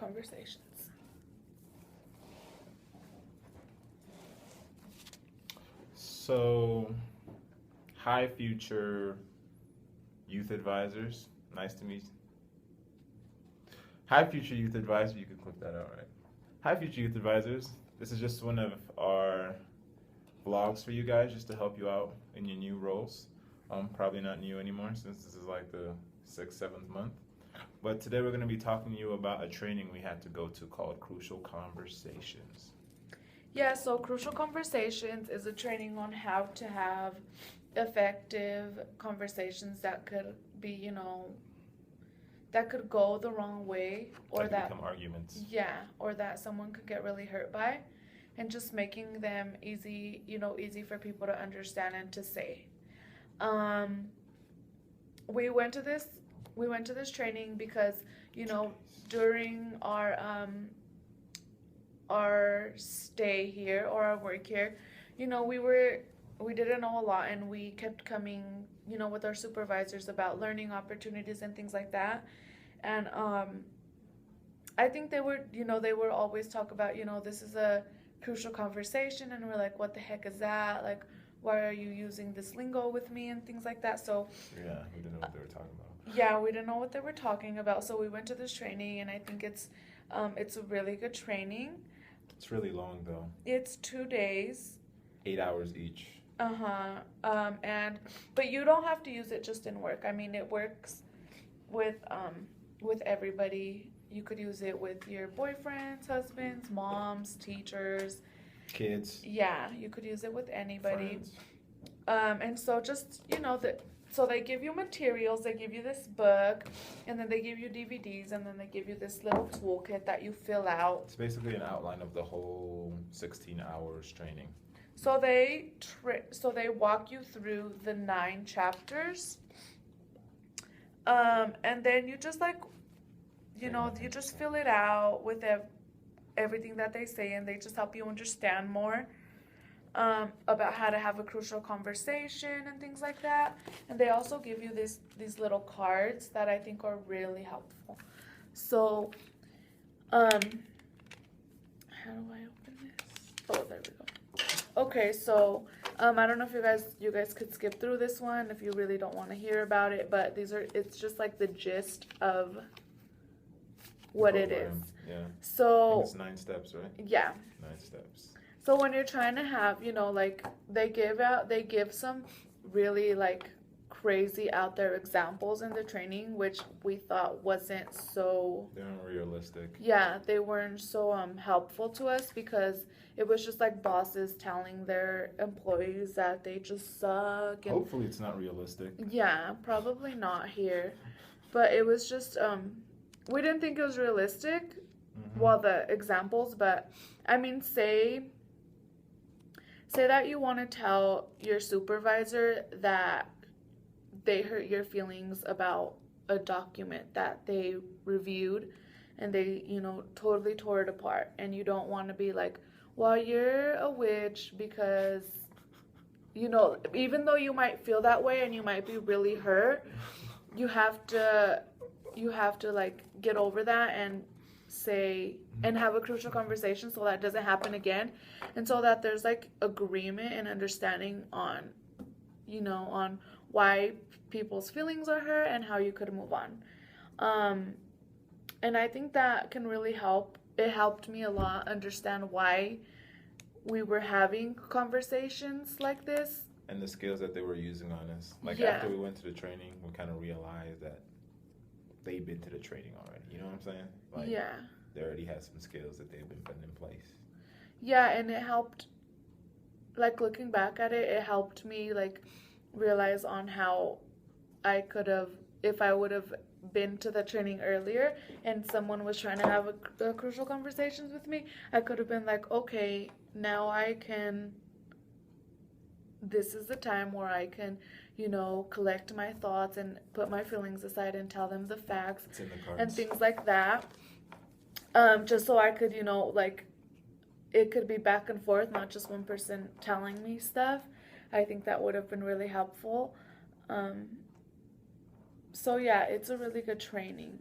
conversations. So, hi, future youth advisors. Nice to meet you. Hi, future youth advisor. You can clip that out, right? Hi, future youth advisors. This is just one of our vlogs for you guys, just to help you out in your new roles. Probably not new anymore since this is like the sixth, seventh month. But today we're going to be talking to you about a training we had to go to called Crucial Conversations. Yeah, so Crucial Conversations is a training on how to have effective conversations that could be, that could go the wrong way, or That could that, become arguments. yeah, or that someone could get really hurt by, and just making them easy, easy for people to understand and to say. Um, we went to this we went to this training because, during our stay here or our work here, we didn't know a lot, and we kept coming, with our supervisors about learning opportunities and things like that. And I think they were always talk about, this is a crucial conversation, and we're like, what the heck is that? Like, why are you using this lingo with me and things like that? So Yeah, we didn't know what they were talking about. yeah, we didn't know what they were talking about. So we went to this training, and I think it's a really good training. It's really long though. It's 2 days. 8 hours each. But you don't have to use it just in work. I mean, it works with everybody. You could use it with your boyfriends, husbands, moms, teachers. Kids. Yeah, you could use it with anybody. Friends. And so just, so they give you materials, they give you this book, and then they give you DVDs, and then they give you this little toolkit that you fill out. It's basically an outline of the whole 16 hours training. So they walk you through the 9 chapters, and then you just you just fill it out with everything that they say, and they just help you understand more about how to have a crucial conversation and things like that. And they also give you these little cards that I think are really helpful. So, how do I open this? Oh, there we go. Okay, so I don't know if you guys could skip through this one if you really don't want to hear about it, but it's just like the gist of what it is. Yeah. So I think it's 9 steps, right? yeah. 9 steps. So when you're trying to have, like they give some really like crazy out there examples in the training, which we thought wasn't so. They weren't realistic. Yeah, they weren't so helpful to us, because it was just like bosses telling their employees that they just suck. And hopefully it's not realistic. yeah, probably not here, but it was just we didn't think it was realistic. Mm-hmm. Well, the examples, but I mean, say that you want to tell your supervisor that they hurt your feelings about a document that they reviewed, and they, totally tore it apart, and you don't want to be like, well, you're a witch because, even though you might feel that way and you might be really hurt, you have to like get over that and say and have a crucial conversation so that doesn't happen again, and so that there's like agreement and understanding on on why people's feelings are hurt and how you could move on. And I think that can really help. It helped me a lot understand why we were having conversations like this, and the skills that they were using on us. Like, yeah. After we went to the training, we kind of realized that they've been to the training already. You know what I'm saying? Like, yeah. They already had some skills that they've been putting in place. Yeah, and it helped, like looking back at it, it helped me like realize on how I could have, if I would have been to the training earlier and someone was trying to have a crucial conversations with me, I could have been like, okay, now I can, this is the time where I can, collect my thoughts and put my feelings aside and tell them the facts and things like that. Just so I could, like, it could be back and forth, not just one person telling me stuff. I think that would have been really helpful. So yeah, it's a really good training.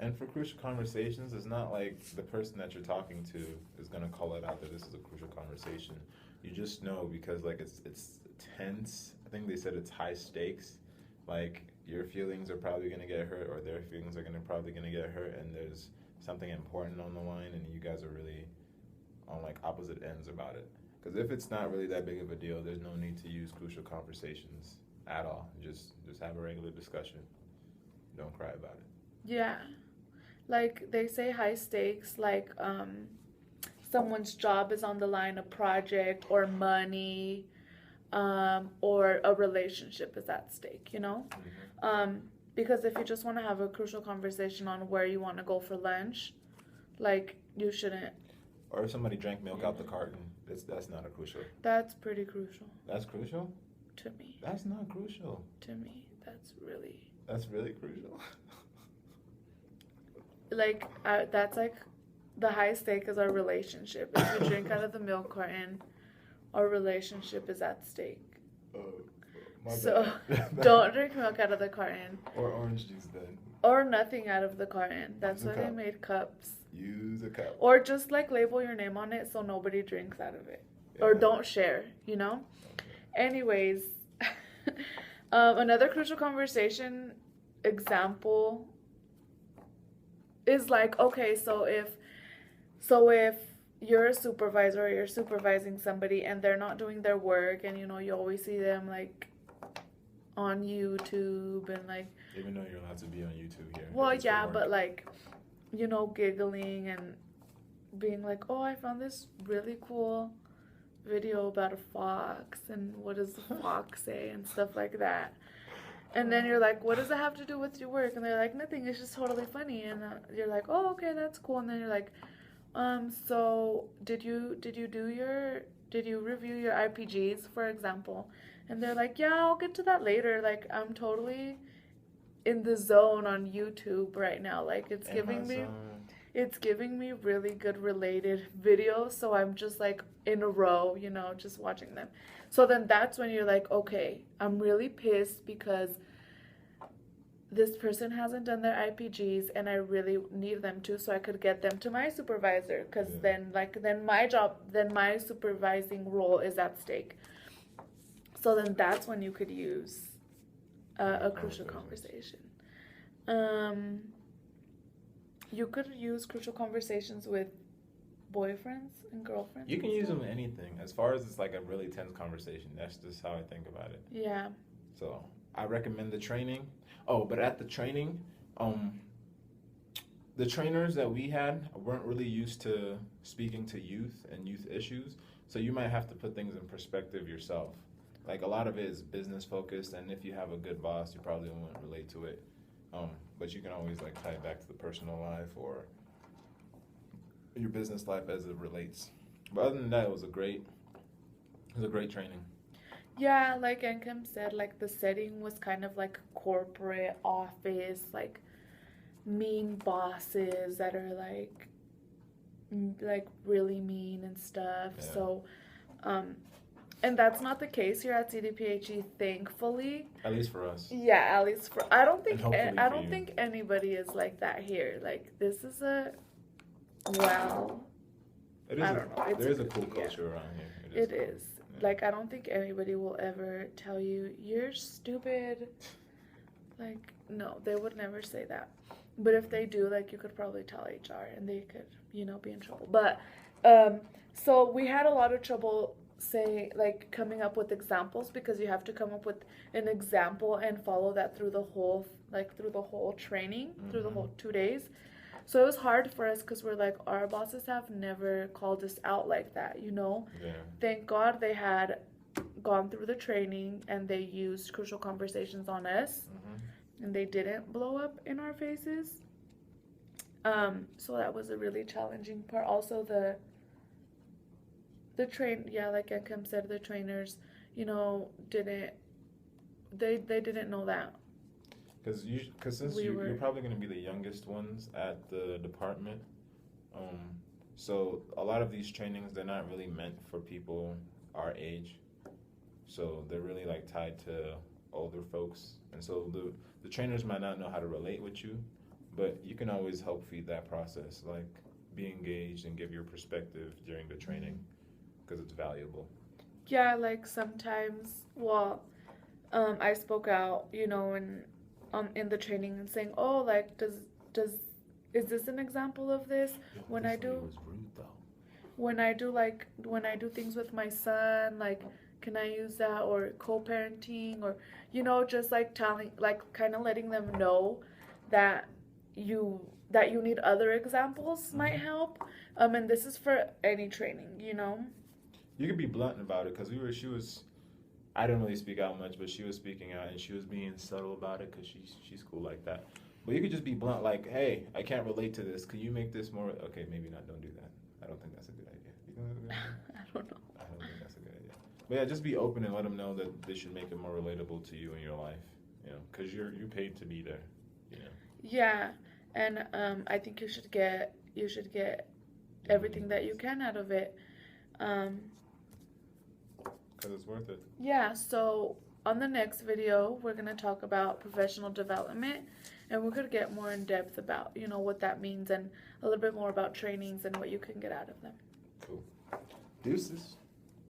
And for crucial conversations, it's not like the person that you're talking to is gonna call it out that this is a crucial conversation. You just know because like it's tense. I think they said it's high stakes. Like your feelings are probably gonna get hurt, or their feelings are probably gonna get hurt, and there's something important on the line, and you guys are really on like opposite ends about it. Because if it's not really that big of a deal, there's no need to use crucial conversations at all. Just have a regular discussion. Don't cry about it. Yeah. Like they say high stakes, like someone's job is on the line, a project or money, or a relationship is at stake, you know? Because if you just want to have a crucial conversation on where you want to go for lunch, like you shouldn't. Or if somebody drank milk out the carton, that's not a crucial. That's pretty crucial. That's crucial? To me. That's not crucial. To me, that's really crucial. Like, that's like the high stake is our relationship. If you drink out of the milk carton, our relationship is at stake. So don't drink milk out of the carton. Or orange juice then. Or nothing out of the carton. That's why they made cups. Use a cup. Or just like label your name on it so nobody drinks out of it. Yeah. Or don't share, you know? Okay. Anyways, another crucial conversation example is like, okay, so if you're a supervisor or you're supervising somebody and they're not doing their work, and you know you always see them like on YouTube and like, even though you're allowed to be on YouTube here. Well, yeah, but like, you know, giggling and being like, oh, I found this really cool video about a fox and what does the fox say and stuff like that. And then you're like, what does it have to do with your work? And they're like, nothing, it's just totally funny. And you're like, oh, okay, that's cool. And then you're like, so did you review your RPGs, for example? And they're like, yeah, I'll get to that later. Like, I'm totally in the zone on YouTube right now. Like, it's giving me really good related videos. So I'm just like in a row, you know, just watching them. So then that's when you're like, okay, I'm really pissed because this person hasn't done their IPGs and I really need them to, so I could get them to my supervisor. Because then my supervising role is at stake. So then that's when you could use a crucial conversation. You could use crucial conversations with boyfriends and girlfriends. You can use them with anything. As far as it's like a really tense conversation, that's just how I think about it. Yeah. So I recommend the training. Oh, but at the training, the trainers that we had weren't really used to speaking to youth and youth issues. So you might have to put things in perspective yourself. Like a lot of it is business focused, and if you have a good boss, you probably won't relate to it. But you can always like tie it back to the personal life or your business life as it relates. But other than that, it was a great training. Yeah, like Enkem said, like the setting was kind of like corporate office, like mean bosses that are like really mean and stuff. Yeah. So, and that's not the case here at CDPHE, thankfully. At least for us. Yeah, at least for I don't think anybody is like that here. Like this is I don't know. There is a cool culture around here. It is. Yeah. Like I don't think anybody will ever tell you you're stupid. Like no, they would never say that. But if they do, like you could probably tell HR and they could, you know, be in trouble. But so we had a lot of trouble coming up with examples, because you have to come up with an example and follow that through the whole training, through the whole 2 days. So it was hard for us because we're like, our bosses have never called us out like that, you know? Yeah. Thank God they had gone through the training and they used crucial conversations on us, and they didn't blow up in our faces. So that was a really challenging part. Also like Enkem said, the trainers, you know, didn't know that. Because since you're probably going to be the youngest ones at the department, so a lot of these trainings, they're not really meant for people our age. So they're really like tied to older folks, and so the trainers might not know how to relate with you, but you can always help feed that process. Like, be engaged and give your perspective during the training because it's valuable. Yeah, like sometimes, well, I spoke out, in the training and saying, oh, like, does is this an example of this? When I do, was rude though. when I do things with my son, like, can I use that, or co-parenting, or just like telling, like, kind of letting them know that you need other examples might help. And this is for any training. You could be blunt about it because she was. I don't really speak out much, but she was speaking out and she was being subtle about it because she's cool like that. But you could just be blunt, like, "Hey, I can't relate to this. Can you make this more?" Okay, maybe not. Don't do that. I don't think that's a good idea. You think that's a good idea? I don't know. I don't think that's a good idea. But yeah, just be open and let them know that this should make it more relatable to you in your life. Because you paid to be there. Yeah, and I think you should get everything that you can out of it. Because it's worth it. Yeah, so on the next video, we're going to talk about professional development, and we're going to get more in depth about, what that means, and a little bit more about trainings and what you can get out of them. Cool. Deuces.